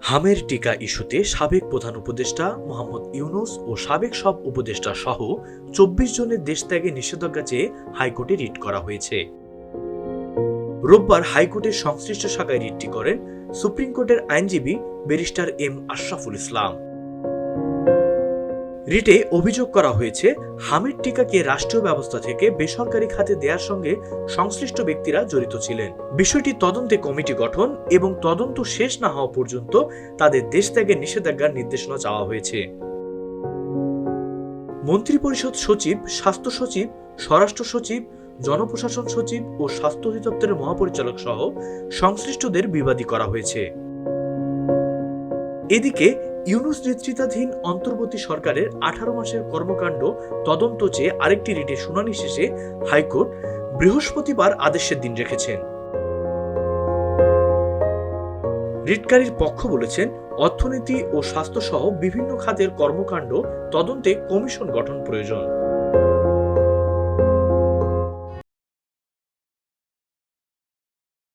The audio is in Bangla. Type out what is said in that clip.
হামের টিকা ইস্যুতে সাবেক প্রধান উপদেষ্টা মোহাম্মদ ইউনূস ও সাবেক সব উপদেষ্টা সহ ২৪ জনের দেশত্যাগে নিষেধাজ্ঞা চেয়ে হাইকোর্টে রিট করা হয়েছে। রোববার হাইকোর্টের সংশ্লিষ্ট শাখায় রিটটি করেন সুপ্রিম কোর্টের আইনজীবী ব্যারিস্টার এম আশরাফুল ইসলাম। রিটে অভিযোগ করা হয়েছে, হামের টিকাকে রাষ্ট্রীয় ব্যবস্থা থেকে বেসরকারি খাতে দেওয়ার সঙ্গে সংশ্লিষ্ট ব্যক্তিরা জড়িত ছিলেন। বিষয়টি তদন্তে কমিটি গঠন এবং তদন্ত শেষ না হওয়া পর্যন্ত তাদের দেশত্যাগের নিষেধাজ্ঞার নির্দেশনা চাওয়া হয়েছে। মন্ত্রিপরিষদ সচিব, স্বাস্থ্য সচিব, স্বরাষ্ট্র সচিব, জনপ্রশাসন সচিব ও স্বাস্থ্য অধিদপ্তরের মহাপরিচালক সহ সংশ্লিষ্টদের বিবাদী করা হয়েছে। এদিকে ইউনূস নেতৃত্বাধীন অন্তর্বর্তী সরকারের ১৮ মাসের কর্মকাণ্ড তদন্ত চেয়ে আরেকটি রিটের শুনানি শেষে হাইকোর্ট বৃহস্পতিবার আদেশের দিন রেখেছেন। রিটকারীর পক্ষ বলেছেন, অর্থনীতি ও স্বাস্থ্য সহ বিভিন্ন খাতের কর্মকাণ্ড তদন্তে কমিশন গঠন প্রয়োজন।